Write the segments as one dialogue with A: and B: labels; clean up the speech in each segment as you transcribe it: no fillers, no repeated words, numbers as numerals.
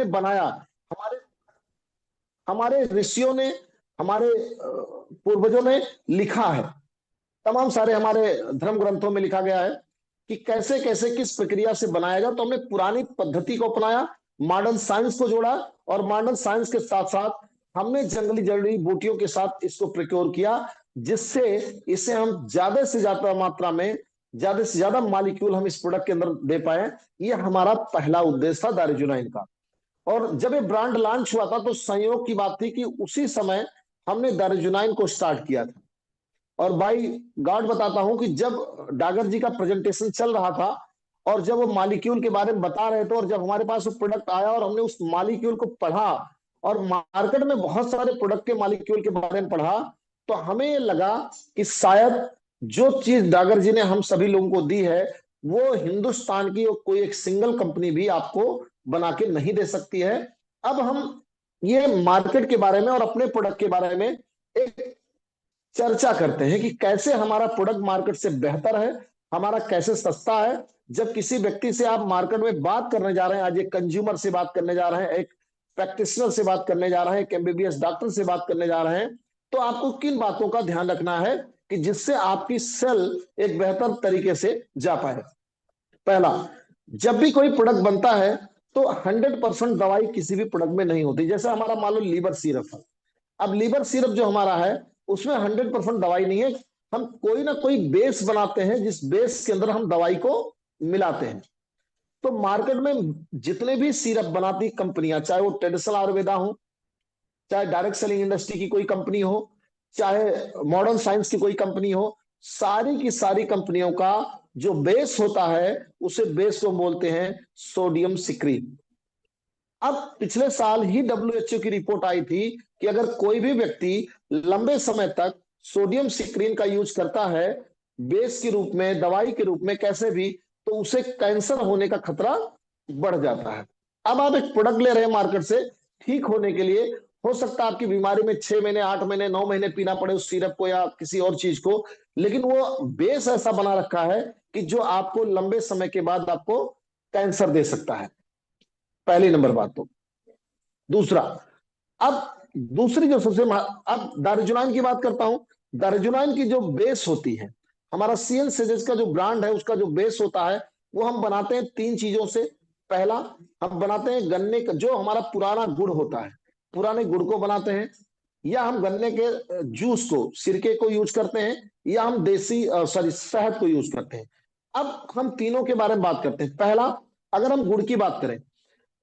A: हमने बनाया, हमारे हमारे ऋषियों ने, हमारे पूर्वजों ने लिखा है, तमाम सारे हमारे धर्म ग्रंथों में लिखा गया है कि कैसे कैसे किस प्रक्रिया से बनाया जाए। तो हमने पुरानी पद्धति को अपनाया, मॉडर्न साइंस को जोड़ा, और मॉडर्न साइंस के साथ साथ हमने जंगली जड़ी बूटियों के साथ इसको प्रोक्योर किया, जिससे इसे हम ज्यादा से ज्यादा मात्रा में, ज्यादा से ज्यादा मॉलिक्यूल हम इस प्रोडक्ट के अंदर दे पाए। ये हमारा पहला उद्देश्य था दारूजुनाइन का। और जब ये ब्रांड लॉन्च हुआ था तो संयोग की बात थी कि उसी समय हमने दारूजुनाइन को स्टार्ट किया था। और भाई गॉड बताता हूं कि जब डागर जी का प्रेजेंटेशन चल रहा था और जब वो मॉलिक्यूल के बारे में बता रहे थे, और जब हमारे पास वो प्रोडक्ट आया और हमने उस मॉलिक्यूल को पढ़ा, और मार्केट में बहुत सारे प्रोडक्ट के मॉलिक्यूल के बारे में पढ़ा, तो हमें ये लगा कि शायद जो चीज डागर जी ने हम सभी लोगों को दी है, वो हिंदुस्तान की कोई एक सिंगल कंपनी भी आपको बना के नहीं दे सकती है। अब हम ये मार्केट के बारे में और अपने प्रोडक्ट के बारे में एक चर्चा करते हैं कि कैसे हमारा प्रोडक्ट मार्केट से बेहतर है, हमारा कैसे सस्ता है। जब किसी व्यक्ति से आप मार्केट में बात करने जा रहे हैं, आज एक कंज्यूमर से बात करने जा रहे हैं, एक प्रैक्टिशनर से बात करने जा रहे हैं, एक एमबीबीएस डॉक्टर से बात करने जा रहे हैं, तो आपको किन बातों का ध्यान रखना है कि जिससे आपकी सेल एक बेहतर तरीके से जा पाए। पहला, जब भी कोई प्रोडक्ट बनता है तो 100% दवाई किसी भी प्रोडक्ट में नहीं होती। जैसे हमारा मान लो लीवर सिरप है, अब लीवर सिरप जो हमारा है उसमें 100% दवाई नहीं है, हम कोई ना कोई बेस बनाते हैं जिस बेस के अंदर हम दवाई को मिलाते हैं। तो मार्केट में जितने भी सिरप बनाती कंपनियां, चाहे वो ट्रेडिशनल आयुर्वेदा हो, चाहे डायरेक्ट सेलिंग इंडस्ट्री की कोई कंपनी हो, चाहे मॉडर्न साइंस की कोई कंपनी हो, सारी की सारी कंपनियों का जो बेस होता है उसे बेस को बोलते हैं सोडियम सिक्रीन। अब पिछले साल ही डब्ल्यूएचओ की रिपोर्ट आई थी कि अगर कोई भी व्यक्ति लंबे समय तक सोडियम सिक्रीन का यूज करता है बेस के रूप में, दवाई के रूप में, कैसे भी, तो उसे कैंसर होने का खतरा बढ़ जाता है। अब आप एक प्रोडक्ट ले रहे हैं मार्केट से, ठीक होने के लिए हो सकता है आपकी बीमारी में 6 महीने, 8 महीने, 9 महीने पीना पड़े उस सिरप को या किसी और चीज को, लेकिन वो बेस ऐसा बना रखा है कि जो आपको लंबे समय के बाद आपको कैंसर दे सकता है। पहली नंबर बात। तो दूसरा, अब दूसरी जो अब दारूजुनाइन की बात करता हूं। दारूजुनाइन की जो बेस होती है, हमारा सीएन सीरीज का जो ब्रांड है उसका जो बेस होता है वो हम बनाते हैं 3 चीजों से। पहला, हम बनाते हैं गन्ने का जो हमारा पुराना गुड़ होता है, पुराने गुड़ को बनाते हैं, या हम गन्ने के जूस को, सिरके को यूज करते हैं, या हम देसी शहद को यूज करते हैं। अब हम तीनों के बारे में बात करते हैं। पहला, अगर हम गुड़ की बात करें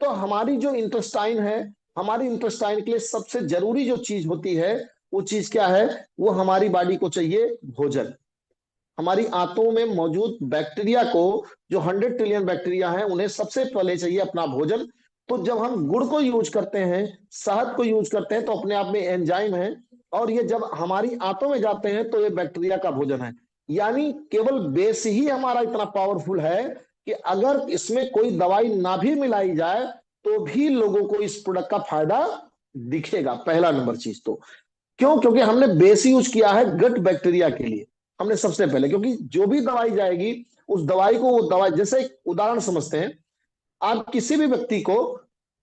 A: तो हमारी जो इंटेस्टाइन है, हमारी इंटेस्टाइन के लिए सबसे जरूरी जो चीज होती है वो चीज क्या है? वो हमारी बॉडी को चाहिए भोजन। हमारी आंतों में मौजूद बैक्टीरिया को, जो 100 ट्रिलियन बैक्टीरिया है, उन्हें सबसे पहले चाहिए अपना भोजन। तो जब हम गुड़ को यूज करते हैं, शहद को यूज करते हैं, तो अपने आप में एंजाइम है, और ये जब हमारी आंतों में जाते हैं तो ये बैक्टीरिया का भोजन है। यानी केवल बेस ही हमारा इतना पावरफुल है कि अगर इसमें कोई दवाई ना भी मिलाई जाए तो भी लोगों को इस प्रोडक्ट का फायदा दिखेगा। पहला नंबर चीज तो क्यों? क्योंकि हमने बेस यूज किया है गट बैक्टीरिया के लिए। हमने सबसे पहले, क्योंकि जो भी दवाई जाएगी उस दवाई को, वो दवाई, जैसे एक उदाहरण समझते हैं, आप किसी भी व्यक्ति को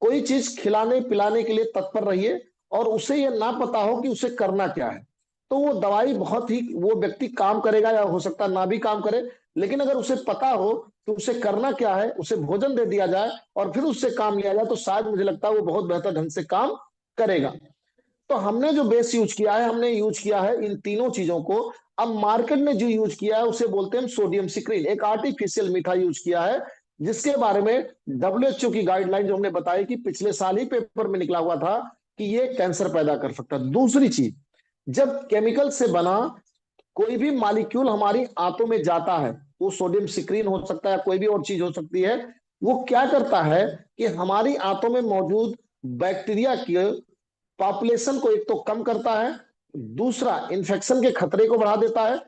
A: कोई चीज खिलाने पिलाने के लिए तत्पर रहिए और उसे यह ना पता हो कि उसे करना क्या है, तो वो दवाई बहुत ही, वो व्यक्ति काम करेगा या हो सकता ना भी काम करे। लेकिन अगर उसे पता हो कि उसे करना क्या है, उसे भोजन दे दिया जाए और फिर उससे काम लिया जाए, तो शायद मुझे लगता है वो बहुत बेहतर ढंग से काम करेगा। तो हमने जो बेस यूज किया है, हमने यूज किया है इन तीनों चीजों को। अब मार्केट ने जो यूज किया है उसे बोलते हैं सोडियम सिक्रीन, एक आर्टिफिशियल मीठा यूज किया है, जिसके बारे में डब्ल्यूएचओ की गाइडलाइन जो हमने बताई कि पिछले साल ही पेपर में निकला हुआ था कि ये कैंसर पैदा कर सकता है। दूसरी चीज, जब केमिकल से बना कोई भी मॉलिक्यूल हमारी आंतों में जाता है, वो सोडियम सिक्रीन हो सकता है, कोई भी और चीज हो सकती है, वो क्या करता है कि हमारी आंतों में मौजूद बैक्टीरिया की पॉपुलेशन को एक तो कम करता है, दूसरा इन्फेक्शन के खतरे को बढ़ा देता है,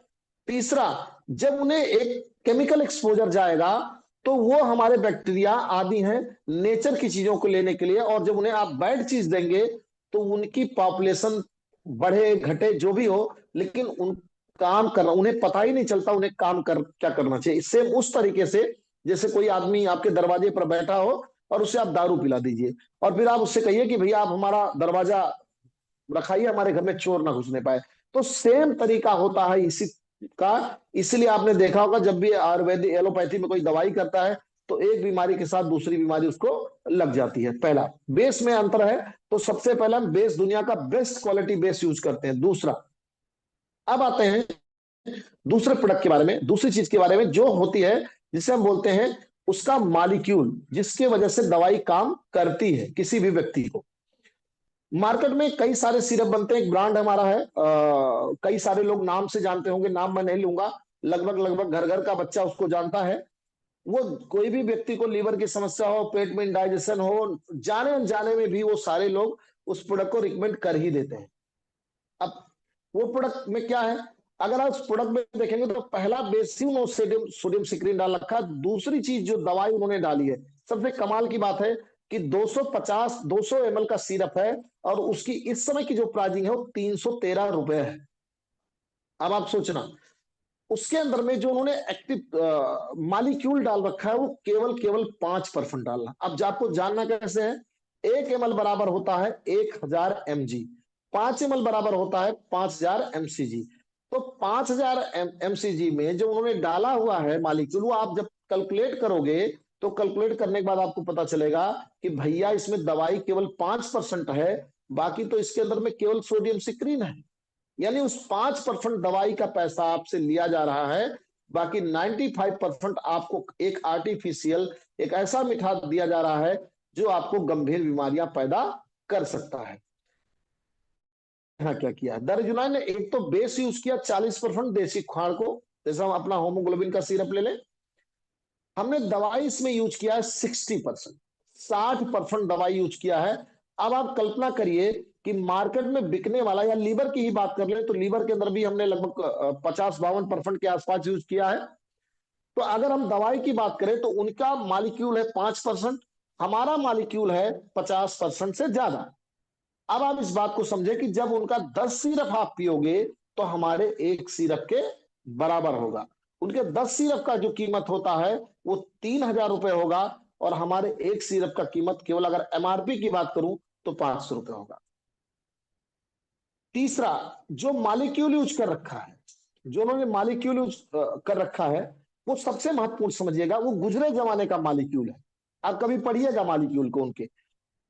A: तीसरा जब उन्हें एक केमिकल एक्सपोजर जाएगा तो वो हमारे बैक्टीरिया आदि हैं नेचर की चीजों को लेने के लिए, और जब उन्हें आप बैड चीज देंगे तो उनकी पॉपुलेशन बढ़े घटे जो भी हो, लेकिन उन काम करना उन्हें पता ही नहीं चलता उन्हें काम कर क्या करना चाहिए। इससे उस तरीके से जैसे कोई आदमी आपके दरवाजे पर बैठा हो और उससे आप दारू पिला दीजिए, और फिर आप उससे कहिए कि भैया आप हमारा दरवाजा रखाइए, हमारे घर में चोर ना घुसने पाए। तो सेम तरीका होता है इसी का। इसलिए आपने देखा होगा जब भी आयुर्वेदिक एलोपैथी में कोई दवाई करता है तो एक बीमारी के साथ दूसरी बीमारी उसको लग जाती है। पहला, बेस में अंतर है। तो सबसे पहला हम बेस दुनिया का बेस्ट क्वालिटी बेस यूज करते हैं। दूसरा, अब आते हैं दूसरे प्रोडक्ट के बारे में, दूसरी चीज के बारे में जो होती है जिसे हम बोलते हैं उसका मॉलिक्यूल, जिसके वजह से दवाई काम करती है किसी भी व्यक्ति को। मार्केट में कई सारे सिरप बनते हैं, एक ब्रांड हमारा है, कई सारे लोग नाम से जानते होंगे, नाम मैं नहीं लूंगा, लगभग लगभग घर घर का बच्चा उसको जानता है। वो कोई भी व्यक्ति को लीवर की समस्या हो, पेट में इंडाइजेशन हो, जाने अनजाने में भी वो सारे लोग उस प्रोडक्ट को रिकमेंड कर ही देते हैं। अब वो प्रोडक्ट में क्या है, अगर आप उस प्रोडक्ट में देखेंगे तो पहला बेसिन और सोडियम सोडियम सिक्रीन डाल रखा है। दूसरी चीज जो दवाई उन्होंने डाली है, सबसे कमाल की बात है कि 250 ml का सिरप है और उसकी इस समय की जो प्राइसिंग है वो 313 रुपए है। अब आप सोचना, उसके अंदर में जो उन्होंने एक्टिव मालिक्यूल डाल रखा है वो केवल केवल 5% डालना। अब जो आपको जानना कैसे है, 1 ml बराबर होता है 1000 mg, 5 ml बराबर होता है 5000 mcg। तो 5000 mcg में जो उन्होंने डाला हुआ है मालिक्यूल, वो आप जब कैलकुलेट करोगे तो कैलकुलेट करने के बाद आपको पता चलेगा कि भैया इसमें दवाई केवल 5% है, बाकी तो इसके अंदर में केवल सोडियम सिक्रीन है। यानी उस 5% दवाई का पैसा आपसे लिया जा रहा है, बाकी 95% आपको एक आर्टिफिशियल, एक ऐसा मीठा दिया जा रहा है जो आपको गंभीर बीमारियां पैदा कर सकता है। हाँ, क्या किया है दरजुनाइन ने, एक तो बेस यूज किया 40% देसी खाड़ को, जैसे हम अपना होमोग्लोबिन का सिरप ले लें। हमने दवाई इसमें यूज किया है 60%, 60% दवाई यूज किया है। अब आप कल्पना करिए कि मार्केट में बिकने वाला, या लीवर की ही बात कर ले तो लीवर के अंदर भी हमने लगभग 50-52% के आसपास यूज किया है। तो अगर हम दवाई की बात करें तो उनका मॉलिक्यूल है 5%, हमारा मॉलिक्यूल है 50% से ज्यादा। अब आप इस बात को समझे कि जब उनका 10 सिरप आप पियोगे तो हमारे एक सिरप के बराबर होगा। उनके 10 सिरप का जो कीमत होता है वो 3000 रुपए होगा, और हमारे एक सिरप का कीमत केवल अगर एमआरपी की बात करूं तो 500 रुपए होगा। तीसरा, जो मॉलिक्यूल यूज कर रखा है, जो उन्होंने मॉलिक्यूल यूज कर रखा है, वो सबसे महत्वपूर्ण समझिएगा, वो गुजरे जमाने का मॉलिक्यूल है। आप कभी पढ़िएगा मॉलिक्यूल को उनके।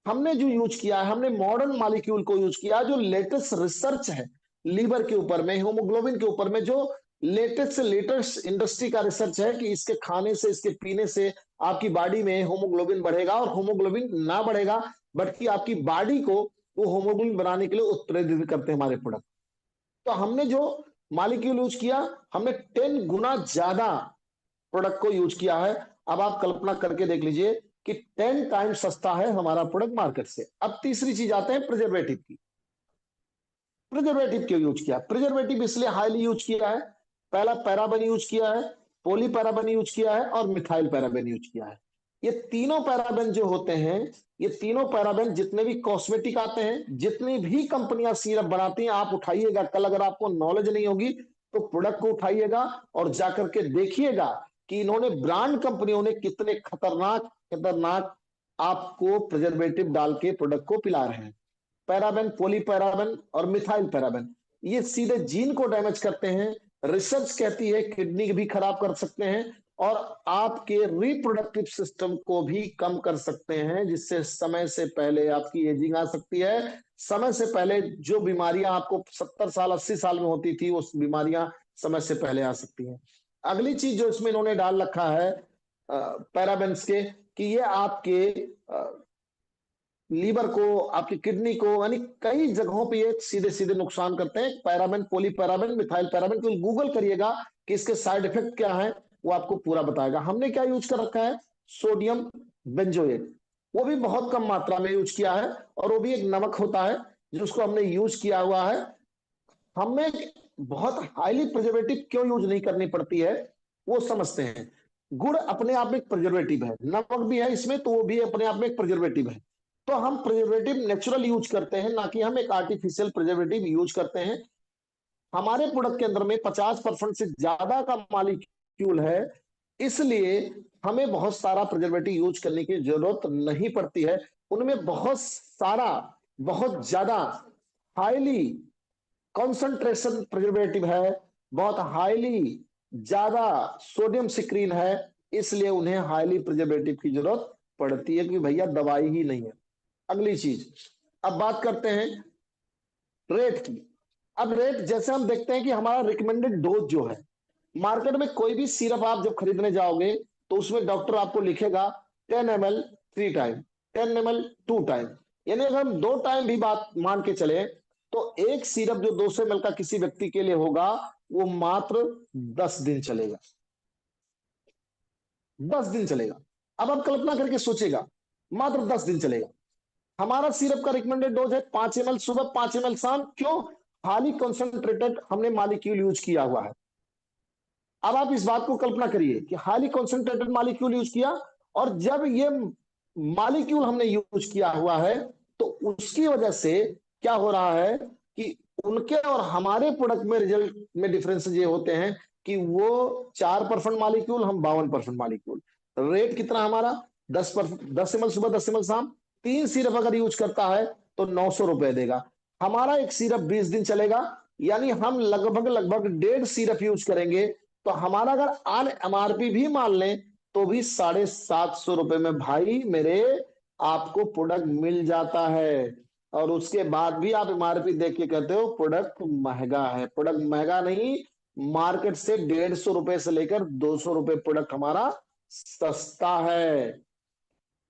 A: हमने जो यूज किया है, हमने मॉडर्न मॉलिक्यूल को यूज किया, जो लेटेस्ट रिसर्च है लीवर के ऊपर में, हीमोग्लोबिन के ऊपर में, जो लेटेस्ट से लेटेस्ट इंडस्ट्री का रिसर्च है कि इसके खाने से, इसके पीने से आपकी बॉडी में होमोग्लोबिन बढ़ेगा, और होमोग्लोबिन ना बढ़ेगा बल्कि आपकी बॉडी को वो होमोग्लोबिन बनाने के लिए उत्प्रेरित करते हैं हमारे प्रोडक्ट। तो हमने जो मॉलिक्यूल यूज किया, हमने 10 गुना ज्यादा प्रोडक्ट को यूज किया है। अब आप कल्पना करके देख लीजिए कि 10 टाइम सस्ता है हमारा प्रोडक्ट मार्केट से। अब तीसरी चीज आते हैं प्रिजर्वेटिव की। प्रिजर्वेटिव क्यों यूज किया, प्रिजर्वेटिव इसलिए हाईली यूज किया है, पहला पैराबेन यूज किया है, पोली पैराबेन यूज किया है, और मिथाइल पैराबेन यूज किया है। ये तीनों पैराबेन जो होते हैं, ये तीनों पैराबेन जितने भी कॉस्मेटिक आते हैं, जितनी भी कंपनियां सिरप बनाती हैं, आप उठाइएगा, कल अगर आपको नॉलेज नहीं होगी तो प्रोडक्ट को उठाइएगा और जाकर के देखिएगा कि इन्होंने ब्रांड कंपनियों ने कितने खतरनाक खतरनाक आपको प्रिजर्वेटिव डाल के प्रोडक्ट को पिला रहे हैं। पैराबेन, पोलीपैराबेन और मिथाइल पैराबेन, ये सीधे जीन को डैमेज करते हैं। रिसर्च कहती है किडनी भी खराब कर सकते हैं, और आपके रिप्रोडक्टिव सिस्टम को भी कम कर सकते हैं, जिससे समय से पहले आपकी एजिंग आ सकती है। समय से पहले जो बीमारियां आपको 70 साल 80 साल में होती थी, वो बीमारियां समय से पहले आ सकती हैं। अगली चीज जो इसमें इन्होंने डाल रखा है पैराबेन्स के, कि ये आपके लीवर को, आपकी किडनी को, यानी कई जगहों पे ये सीधे सीधे नुकसान करते हैं। पैराबेन, पोलीपैराबेन, मिथाइल पैराबेन को गूगल करिएगा कि इसके साइड इफेक्ट क्या है, वो आपको पूरा बताएगा। हमने क्या यूज कर रखा है, सोडियम बेंजोएट, वो भी बहुत कम मात्रा में यूज किया है, और वो भी एक नमक होता है जिसको हमने यूज किया हुआ है। हमें बहुत हाईली प्रिजर्वेटिव क्यों यूज नहीं करनी पड़ती है वो समझते हैं। गुड़ अपने आप में एक प्रिजर्वेटिव है, नमक भी है इसमें, तो वो भी अपने आप में एक प्रिजर्वेटिव है। तो हम प्रिजर्वेटिव नेचुरल यूज करते हैं, ना कि हम एक आर्टिफिशियल प्रिजर्वेटिव यूज करते हैं। हमारे प्रोडक्ट के अंदर में 50% से ज्यादा का मॉलिक्यूल है इसलिए हमें बहुत सारा प्रिजर्वेटिव यूज करने की जरूरत नहीं पड़ती है। उनमें बहुत सारा, बहुत ज्यादा हाईली कॉन्सेंट्रेशन प्रिजर्वेटिव है, बहुत हाईली ज्यादा सोडियम सिक्रीन है, इसलिए उन्हें हाईली प्रिजर्वेटिव की जरूरत पड़ती है कि भैया दवाई ही नहीं है। अगली चीज, अब बात करते हैं रेट की। अब रेट जैसे हम देखते हैं कि हमारा रिकमेंडेड डोज जो है, मार्केट में कोई भी सिरप आप जब खरीदने जाओगे तो उसमें डॉक्टर आपको लिखेगा 10 ml 3 टाइम, 10 ml 2 टाइम। यानी अगर हम 2 टाइम भी बात मान के चले तो एक सिरप जो 200 ml का किसी व्यक्ति के लिए होगा वो मात्र 10 दिन चलेगा, 10 दिन चलेगा। अब आप कल्पना करके सोचेगा, मात्र 10 दिन चलेगा। हमारा सिरप का रिकमेंडेड डोज है 5 ml सुबह, 5 ml शाम। क्यों? हाईली कॉन्सेंट्रेटेड हमने मॉलिक्यूल यूज किया हुआ है। अब आप इस बात को कल्पना करिए कि हाईली कॉन्सेंट्रेटेड मॉलिक्यूल यूज किया, और जब ये मॉलिक्यूल हमने यूज किया हुआ है तो उसकी वजह से क्या हो रहा है कि उनके और हमारे प्रोडक्ट में रिजल्ट में डिफरेंस ये होते हैं कि वो 4% मॉलिक्यूल, हम 52% मॉलिक्यूल। रेट कितना हमारा? 10%, 10 ml सुबह, 10 ml शाम। 3 सिरप अगर यूज करता है तो 900 रुपए देगा। हमारा एक सिरप 20 दिन चलेगा, यानी हम लगभग लगभग 1.5 सिरप यूज करेंगे तो हमारा अगर ऑन एमआरपी भी मान लें तो भी 750 रुपए में भाई मेरे आपको प्रोडक्ट मिल जाता है। और उसके बाद भी आप एमआरपी देख के कहते हो प्रोडक्ट महंगा है। प्रोडक्ट महंगा नहीं, मार्केट से 150 रुपए से लेकर 200 रुपए प्रोडक्ट हमारा सस्ता है।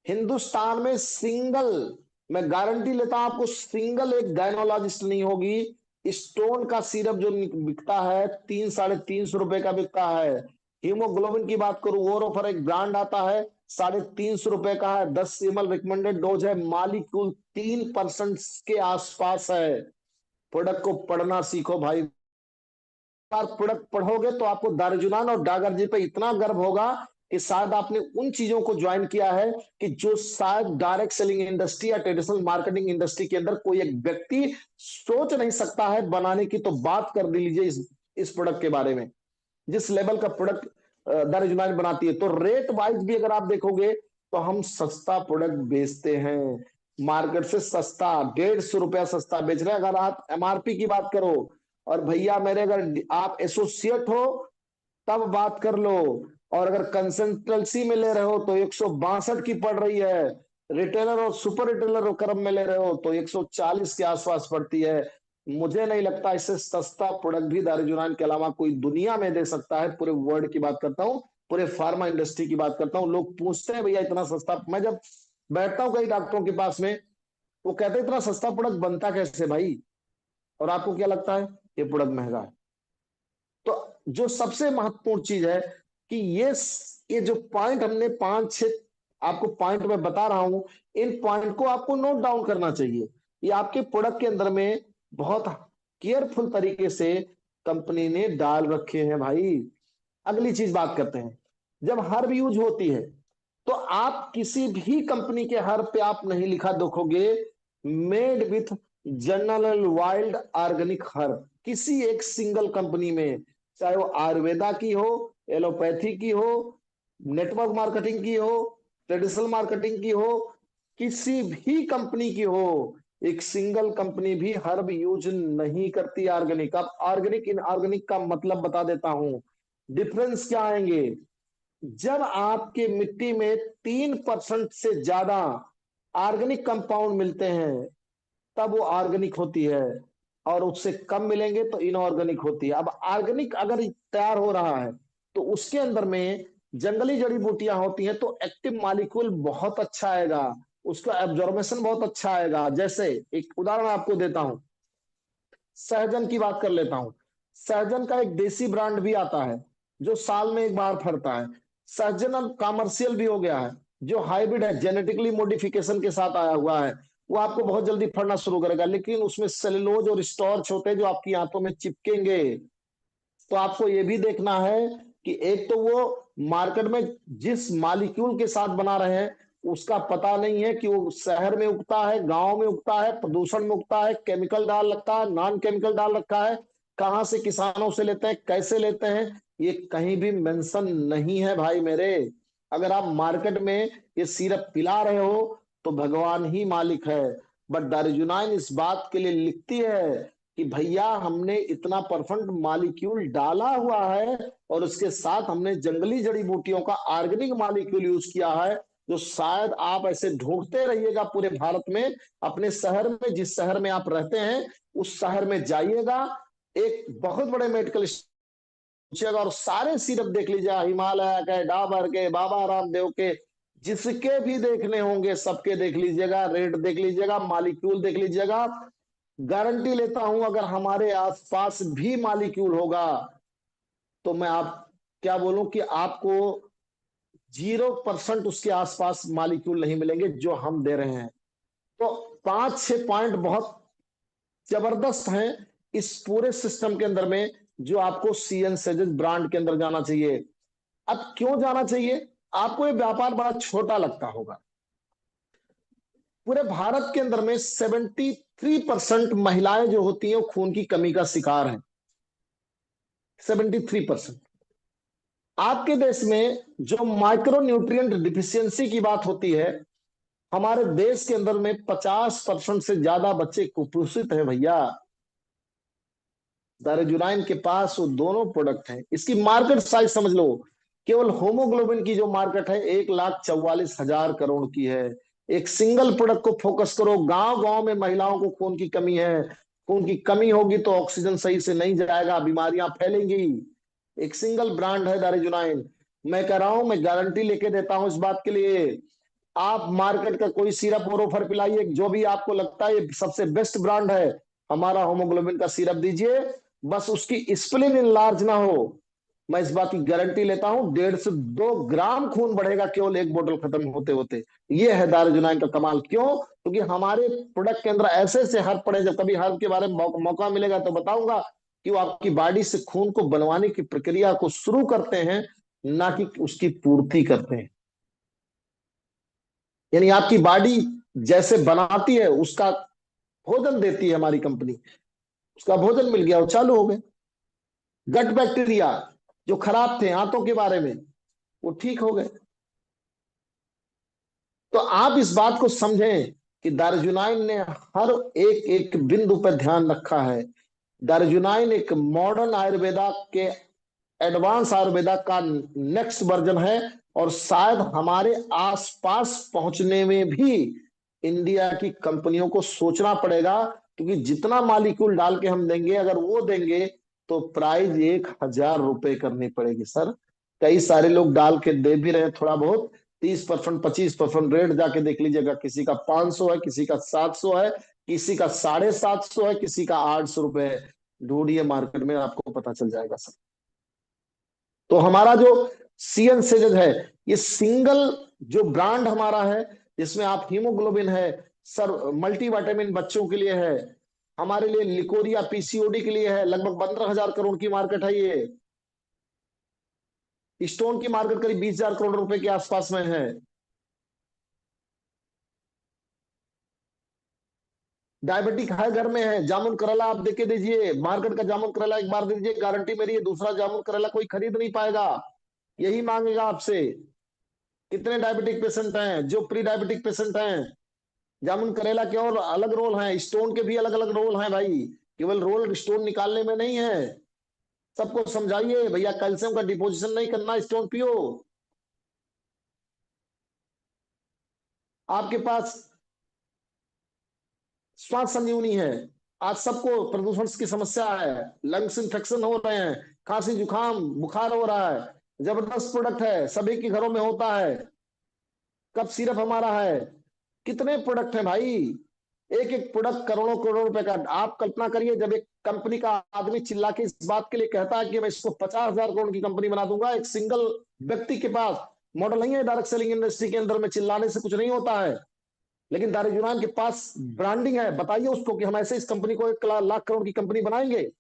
A: हिंदुस्तान में सिंगल, मैं गारंटी लेता हूं आपको, सिंगल एक गायनोलॉजिस्ट नहीं होगी। स्टोन का सिरप जो बिकता है 300-350 रुपए का बिकता है। हीमोग्लोबिन की बात करूं, वोरोफर एक ब्रांड आता है 350 रुपए का है। 10 ml रिकमेंडेड डोज है, मालिक्यूल 3% के आसपास है। प्रोडक्ट को पढ़ना सीखो भाई। प्रोडक्ट पढ़ोगे तो आपको दारुजुनान और डागर जी पे इतना गर्व होगा कि शायद आपने उन चीजों को ज्वाइन किया है कि जो शायद डायरेक्ट सेलिंग इंडस्ट्री या ट्रेडिशनल मार्केटिंग इंडस्ट्री के अंदर कोई एक व्यक्ति सोच नहीं सकता है बनाने की। तो बात कर लीजिए इस प्रोडक्ट के बारे में, जिस लेवल का प्रोडक्ट दारुजुनान बनाती है। तो रेट वाइज भी अगर आप देखोगे तो हम सस्ता प्रोडक्ट बेचते हैं, मार्केट से सस्ता, 150 रुपया सस्ता बेच रहे हैं। अगर आप एमआरपी की बात करो, और भैया मेरे अगर आप एसोसिएट हो तब बात कर लो, और अगर कंसल्टेंसी में ले रहे हो तो 162 की पड़ रही है। रिटेलर और सुपर रिटेलर क्रम में ले रहे हो तो 140 के आसपास पड़ती है। मुझे नहीं लगता इससे सस्ता प्रोडक्ट भी दारुजुनान के अलावा कोई दुनिया में दे सकता है। पूरे वर्ल्ड की बात करता हूँ, पूरे फार्मा इंडस्ट्री की बात करता हूँ। लोग पूछते हैं भैया इतना सस्ता, मैं जब बैठता हूँ कई डॉक्टरों के पास में, वो कहते हैं इतना सस्ता प्रोडक्ट बनता कैसे भाई, और आपको क्या लगता है ये प्रोडक्ट महंगा है। तो जो सबसे महत्वपूर्ण चीज है कि ये जो पॉइंट हमने 5-6 आपको पॉइंट में बता रहा हूं, इन पॉइंट को आपको नोट डाउन करना चाहिए। ये आपके प्रोडक्ट के अंदर में बहुत केयरफुल तरीके से कंपनी ने डाल रखे हैं भाई। अगली चीज बात करते हैं, जब हर्ब यूज होती है तो आप किसी भी कंपनी के हर्ब पे आप नहीं लिखा देखोगे made with general wild organic herb. किसी एक सिंगल कंपनी में, चाहे वो आयुर्वेदा की हो, एलोपैथी की हो, नेटवर्क मार्केटिंग की हो, ट्रेडिशनल मार्केटिंग की हो, किसी भी कंपनी की हो, एक सिंगल कंपनी भी हर्ब यूज नहीं करती ऑर्गेनिक। अब ऑर्गेनिक इन ऑर्गेनिक का मतलब बता देता हूं, डिफरेंस क्या आएंगे। जब आपके मिट्टी में 3% से ज्यादा ऑर्गेनिक कंपाउंड मिलते हैं तब वो ऑर्गेनिक होती है, और उससे कम मिलेंगे तो इनऑर्गेनिक होती है। अब ऑर्गेनिक अगर तैयार हो रहा है तो उसके अंदर में जंगली जड़ी बूटियां होती हैं तो एक्टिव मॉलिक्यूल बहुत अच्छा आएगा, उसका एब्जॉर्मेशन बहुत अच्छा आएगा। जैसे एक उदाहरण आपको देता हूं, सहजन की बात कर लेता हूं। सहजन का एक देसी ब्रांड भी आता है जो साल में एक बार फरता है। सहजन अब कॉमर्शियल भी हो गया है, जो हाइब्रिड है, जेनेटिकली मॉडिफिकेशन के साथ आया हुआ है। वो आपको बहुत जल्दी फड़ना शुरू करेगा, लेकिन उसमें सेलुलोज और स्टार्च होते हैं जो आपकी आंतों में चिपकेंगे। तो आपको ये भी देखना है कि एक तो वो मार्केट में जिस मॉलिक्यूल के साथ बना रहे हैं उसका पता नहीं है कि वो शहर में उगता है, गांव में उगता है, प्रदूषण में उगता है, केमिकल डाल रखा है, नॉन केमिकल डाल रखा है। कहाँ से किसानों से लेते हैं, कैसे लेते हैं, ये कहीं भी मेंशन नहीं है भाई मेरे। अगर आप मार्केट में ये सिरप पिला रहे हो तो भगवान ही मालिक है। बट दारुजुनाइन इस बात के लिए लिखती है कि भैया हमने इतना परसेंट मालिक्यूल डाला हुआ है और उसके साथ हमने जंगली जड़ी बूटियों का ऑर्गेनिक मालिक्यूल यूज किया है, जो शायद आप ऐसे ढूंढते रहिएगा पूरे भारत में। अपने शहर में, जिस शहर में आप रहते हैं उस शहर में जाइएगा, एक बहुत बड़े मेडिकल पूछिएगा और सारे सिरप देख लीजिएगा, हिमालय के, डाबर के, बाबा रामदेव के, जिसके भी देखने होंगे सबके देख लीजिएगा, रेट देख लीजिएगा, मालिक्यूल देख लीजिएगा। गारंटी लेता हूं अगर हमारे आसपास भी मालिक्यूल होगा तो मैं आप क्या बोलूं कि आपको 0% उसके आसपास मालिक्यूल नहीं मिलेंगे जो हम दे रहे हैं। तो 5-6 पॉइंट बहुत जबरदस्त हैं इस पूरे सिस्टम के अंदर में, जो आपको सीएन सेजेस ब्रांड के अंदर जाना चाहिए। अब क्यों जाना चाहिए? आपको ये व्यापार बड़ा छोटा लगता होगा। पूरे भारत के अंदर में 73% महिलाएं जो होती हैं वो खून की कमी का शिकार हैं। 73%। आपके देश में जो माइक्रो न्यूट्रिएंट डिफिशियंसी की बात होती है, हमारे देश के अंदर में 50% से ज्यादा बच्चे कुपोषित हैं भैया। दारुजुनाइन के पास वो दोनों प्रोडक्ट हैं। इसकी मार्केट साइज समझ लो, केवल होमोग्लोबिन की जो मार्केट है 1,44,000 करोड़ की है। एक सिंगल प्रोडक्ट को फोकस करो, गांव गांव में महिलाओं को खून की कमी है, खून की कमी होगी तो ऑक्सीजन सही से नहीं जाएगा, बीमारियां फैलेंगी। एक सिंगल ब्रांड है दारुजुनाइन। मैं कह रहा हूं, मैं गारंटी लेके देता हूं इस बात के लिए। आप मार्केट का कोई सिरप और ऑफर पिलाइए, जो भी आपको लगता है ये सबसे बेस्ट ब्रांड है, हमारा होमोग्लोबिन का सिरप दीजिए, बस उसकी स्प्लीन इनलार्ज ना हो। मैं इस बात की गारंटी लेता हूं 1.5 से 2 ग्राम खून बढ़ेगा केवल एक बोतल खत्म होते होते। ये है दारुजुनाइन का कमाल। क्यों? क्योंकि हमारे प्रोडक्ट के अंदर ऐसे ऐसे हर्ब पड़े, जब कभी हर्ब के बारे में मौका मिलेगा तो बताऊंगा कि वो आपकी बॉडी से खून को बनवाने की प्रक्रिया को शुरू करते हैं, ना कि उसकी पूर्ति करते हैं। यानी आपकी बॉडी जैसे बनाती है उसका भोजन देती है हमारी कंपनी, उसका भोजन मिल गया और चालू हो गए। गट बैक्टीरिया जो खराब थे आंतों के बारे में, वो ठीक हो गए। तो आप इस बात को समझें कि दारुजुनाइन ने हर एक एक बिंदु पर ध्यान रखा है। दारुजुनाइन एक मॉडर्न आयुर्वेदा के, एडवांस आयुर्वेदा का नेक्स्ट वर्जन है। और शायद हमारे आसपास पहुंचने में भी इंडिया की कंपनियों को सोचना पड़ेगा, क्योंकि जितना मालिक्यूल डाल के हम देंगे, अगर वो देंगे तो प्राइस 1,000 रुपए करनी पड़ेगी सर। कई सारे लोग डाल के दे भी रहे थोड़ा बहुत, 30%, 25% रेट जाके देख लीजिएगा। किसी का 500 है, किसी का 700 है, किसी का 750 है, किसी का 800 रुपए है। ढूंढिए मार्केट में, आपको पता चल जाएगा सर। तो हमारा जो सीएन सेजेस है, ये सिंगल जो ब्रांड हमारा है, जिसमें आप हीमोग्लोबिन है सर, मल्टीविटामिन बच्चों के लिए है, हमारे लिए लिकोरिया पीसीओडी के लिए है। लगभग 15,000 करोड़ की मार्केट है ये। स्टोन की मार्केट करीब 20,000 करोड़ रुपए के आसपास में है। डायबिटिक है घर में है, जामुन करेला आप देके दीजिए, मार्केट का जामुन करेला एक बार दे दीजिए, गारंटी मेरी है दूसरा जामुन करेला कोई खरीद नहीं पाएगा, यही मांगेगा आपसे। कितने डायबिटिक पेशेंट हैं, जो प्री डायबिटिक पेशेंट हैं, जामुन करेला के और अलग रोल हैं, स्टोन के भी अलग अलग रोल हैं भाई। केवल रोल स्टोन निकालने में नहीं है। सबको समझाइए भैया, कैल्शियम का डिपोजिशन नहीं करना, स्टोन पियो। आपके पास श्वास संजीवनी है। आज सबको प्रदूषण की समस्या है, लंग्स इन्फेक्शन हो रहे हैं, खांसी जुकाम बुखार हो रहा है। जबरदस्त प्रोडक्ट है, सभी के घरों में होता है। कफ सिरप हमारा है। कितने प्रोडक्ट हैं भाई, एक एक प्रोडक्ट करोड़ों करोड़ रुपए का। आप कल्पना करिए, जब एक कंपनी का आदमी चिल्ला के इस बात के लिए कहता है कि मैं इसको 50,000 करोड़ की कंपनी बना दूंगा, एक सिंगल व्यक्ति के पास मॉडल नहीं है। डायरेक्ट सेलिंग इंडस्ट्री के अंदर में चिल्लाने से कुछ नहीं होता है, लेकिन दारुजुनान के पास ब्रांडिंग है। बताइए उसको कि हम ऐसे इस कंपनी को 1 लाख करोड़ की कंपनी बनाएंगे।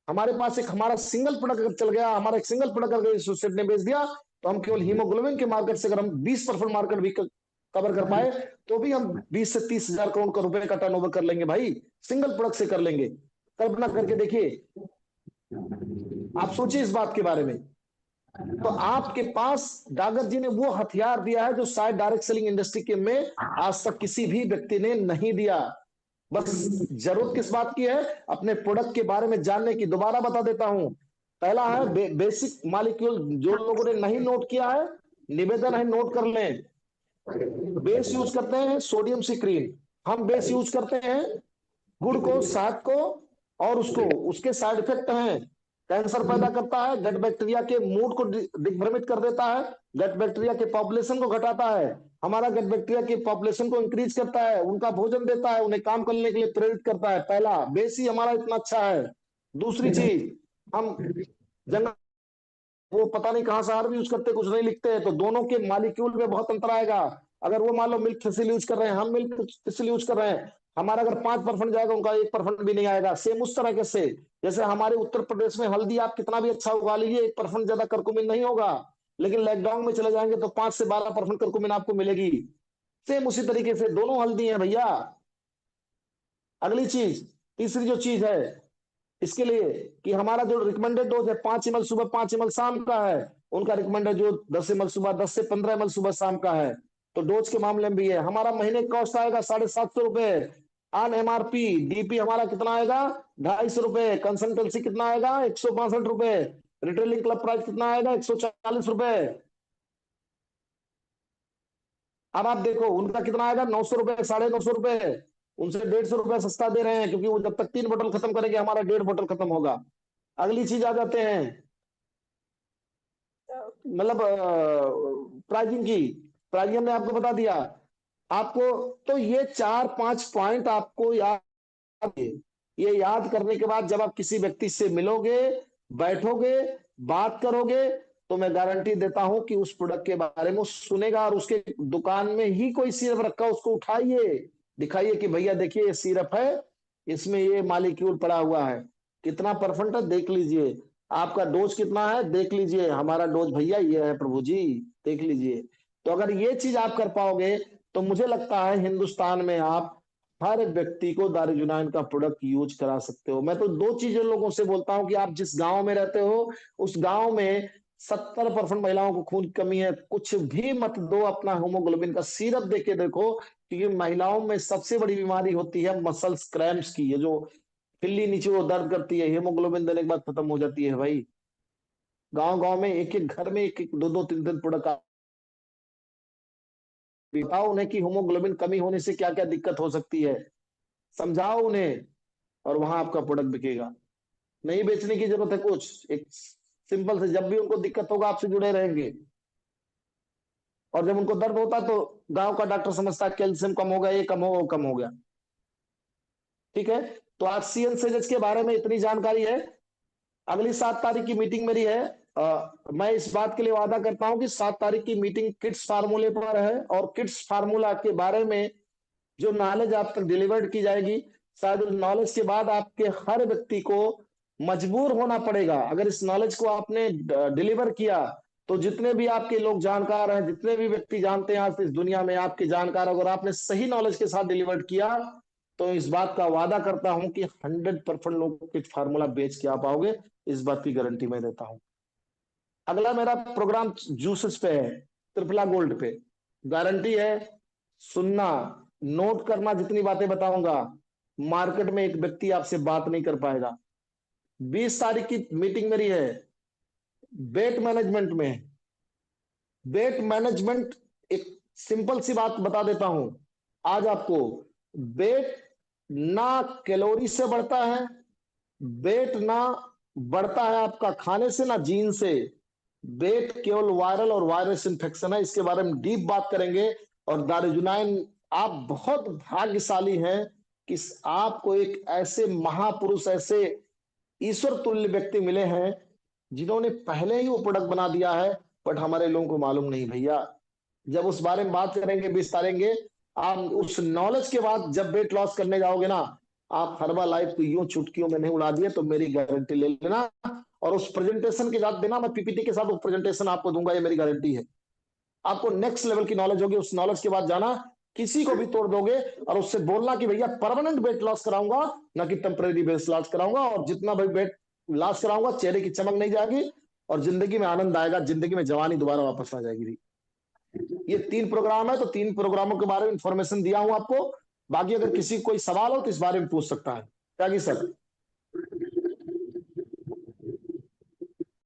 A: हमारे पास एक हमारा सिंगल प्रोडक्ट अगर चल गया, हमारा एक सिंगल प्रोडक्ट अगर सोसाइटी ने बेच दिया, तो हम केवल हीमोग्लोबिन के मार्केट से अगर हम 20% मार्केट भी कवर कर पाए, तो भी हम 20 से 30,000 करोड़ का रुपए का टर्नओवर कर लेंगे भाई, सिंगल प्रोडक्ट से कर लेंगे। कल्पना करके देखिए, आप सोचिए इस बात के बारे में। तो आपके पास डागर जी ने वो हथियार दिया है जो शायद डायरेक्ट सेलिंग इंडस्ट्री के में आज तक किसी भी व्यक्ति ने नहीं दिया। बस जरूरत किस बात की है, अपने प्रोडक्ट के बारे में जानने की। दोबारा बता देता हूं, पहला है बेसिक मॉलिक्यूल। जो लोगों ने नहीं नोट किया है, निवेदन है नोट कर लें। बेस यूज करते हैं सोडियम सिक्रीन, हम बेस यूज करते हैं गुड़ को, शहद को, और उसको उसके साइड इफेक्ट हैं, कैंसर पैदा करता है, गट बैक्टीरिया के मूड को दिग्भ्रमित कर देता है, गट बैक्टीरिया के पॉपुलेशन को घटाता है, हमारा गट बैक्टीरिया की पॉपुलेशन को इंक्रीज करता है, उनका भोजन देता है, उन्हें काम करने के लिए प्रेरित करता है। पहला बेस ही हमारा इतना अच्छा है। दूसरी चीज, हम जंगल, वो पता नहीं कहां से हार भी यूज करते, कुछ नहीं लिखते, तो दोनों के मॉलिक्यूल में बहुत अंतर आएगा। अगर वो मान लो मिल्क थिसिल यूज कर रहे हैं, हम मिल्क थिसिल यूज कर रहे हैं, हमारा अगर 5% जाएगा, उनका 1% भी नहीं आएगा। सेम उस तरह से जैसे हमारे उत्तर प्रदेश में हल्दी आप कितना भी अच्छा उगा लीजिए, 1% ज्यादा करकुमिन नहीं होगा, लेकिन लॉकडाउन में चले जाएंगे तो 5 से 12% करकुमिन आपको मिलेगी। सेम उसी तरीके से दोनों हल्दी है भैया। अगली चीज, तीसरी जो चीज है इसके लिए, कि हमारा जो रिकमेंडेड डोज है 5 ml सुबह 5 ml शाम का है, उनका रिकमेंडेड जो 10 ml सुबह 10 से 15 ml सुबह शाम का है। तो डोज के मामले में भी है। हमारा महीने का कॉस्ट आएगा 750 रुपए ऑन एमआरपी। डीपी हमारा कितना आएगा, 250 रुपए। कंसल्टेंसी कितना आएगा, 162 रुपए। रिटेलिंग क्लब प्राइस कितना आएगा, 140 रुपए। अब आप देखो उनका कितना आएगा, 900 रुपए, 950 रुपए। उनसे 150 रुपए सस्ता दे रहे हैं, क्योंकि वो जब तक 3 बोतल खत्म करेंगे, हमारा 1.5 बोतल खत्म होगा। अगली चीज आ जाते हैं, मतलब प्राइजिंग की। प्राइजिंग हमने आपको बता दिया आपको। तो ये 4-5 पॉइंट आपको याद है। ये याद करने के बाद जब आप किसी व्यक्ति से मिलोगे, बैठोगे, बात करोगे, तो मैं गारंटी देता हूं कि उस प्रोडक्ट के बारे में सुनेगा, और उसके दुकान में ही कोई सिरप रखा, उसको उठाइए, दिखाइए कि भैया देखिए ये सिरप है, इसमें ये मॉलिक्यूल पड़ा हुआ है, कितना परसेंट है देख लीजिए, आपका डोज कितना है देख लीजिए, हमारा डोज भैया ये है प्रभु जी, देख लीजिए। तो अगर ये चीज आप कर पाओगे, तो मुझे लगता है हिंदुस्तान में आप हर व्यक्ति को दारुजुनान का प्रोडक्ट यूज करा सकते हो। मैं तो दो चीजें लोगों से बोलता हूं, कि आप जिस गांव में रहते हो, उस गांव में 70% महिलाओं को खून की कमी है, कुछ भी मत दो, अपना हीमोग्लोबिन का सिरप दे के देखो। क्योंकि महिलाओं में सबसे बड़ी बीमारी होती है मसल्स क्रैम्प्स की, ये जो पिल्ली नीचे वो दर्द करती है, हीमोग्लोबिन देने के बाद खत्म हो जाती है भाई। गांव गांव में एक एक घर में एक एक दो दो तीन तीन प्रोडक्ट। बताओ उन्हें कि हीमोग्लोबिन कमी होने से क्या क्या दिक्कत हो सकती है, समझाओ उन्हें, और वहां आपका प्रोडक्ट बिकेगा। नहीं बेचने की जरूरत है कुछ, एक सिंपल से, जब भी उनको दिक्कत होगा आपसे जुड़े रहेंगे। और जब उनको दर्द होता है तो गांव का डॉक्टर समझता है कैल्शियम कम हो गया, ये कम हो, वो कम हो गया। ठीक है, तो आज CNSS के बारे में इतनी जानकारी है। अगली 7 तारीख की मीटिंग मेरी है। मैं इस बात के लिए वादा करता हूं कि 7 तारीख की मीटिंग किड्स फार्मूले पर है, और किड्स फार्मूला के बारे में जो नॉलेज आप तक डिलीवर्ड की जाएगी, शायद उस नॉलेज के बाद आपके हर व्यक्ति को मजबूर होना पड़ेगा। अगर इस नॉलेज को आपने डिलीवर किया, तो जितने भी आपके लोग जानकार हैं, जितने भी व्यक्ति जानते हैं आज इस दुनिया में आपके जानकार, अगर आपने सही नॉलेज के साथ डिलीवर किया, तो इस बात का वादा करता हूं कि 100% लोगों को किट फार्मूला बेच के आ पाओगे। इस बात की गारंटी मैं देता हूं। अगला मेरा प्रोग्राम जूसेस पे है, त्रिफला गोल्ड पे। गारंटी है, सुनना, नोट करना, जितनी बातें बताऊंगा मार्केट में एक व्यक्ति आपसे बात नहीं कर पाएगा। 20 तारीख की मीटिंग मेरी है वेट मैनेजमेंट में। वेट मैनेजमेंट, एक सिंपल सी बात बता देता हूं आज आपको। वेट ना कैलोरी से बढ़ता है, वेट ना बढ़ता है आपका खाने से, ना जीन से। वेट केवल वायरल और वायरस इन्फेक्शन है, इसके बारे में डीप बात करेंगे। और दारुजुनाइन, आप बहुत भाग्यशाली हैं कि आपको एक ऐसे महापुरुष, ऐसे ईश्वर तुल्य व्यक्ति मिले हैं, जिन्होंने पहले ही वो प्रोडक्ट बना दिया है, बट हमारे लोगों को मालूम नहीं भैया। जब उस बारे में बात करेंगे, विस्तारेंगे, आप उस नॉलेज के बाद जब वेट लॉस करने जाओगे ना, आप हर्बा लाइफ को यूं चुटकियों में नहीं उड़ा दिए, तो मेरी गारंटी ले लेना। और उस प्रेजेंटेशन के साथ देना, मैं PPT के साथ वो प्रेजेंटेशन आपको दूंगा, ये मेरी गारंटी है। आपको नेक्स्ट लेवल की नॉलेज होगी। उस नॉलेज के बाद जाना किसी को भी तोड़ दोगे और उससे बोलना कि भैया परमानेंट वेट लॉस कराऊंगा, ना कि टेम्परेरी वेट लॉस कराऊंगा, और जितना भी वेट लॉस कराऊंगा चेहरे की चमक नहीं जाएगी और जिंदगी में आनंद आएगा, जिंदगी में जवानी दोबारा वापस आ जाएगी। ये 3 प्रोग्राम है, तो 3 प्रोग्रामों के बारे में इंफॉर्मेशन दिया हूं आपको। बाकी अगर किसी को कोई सवाल हो तो इस बारे में पूछ सकता है। त्यागी सर।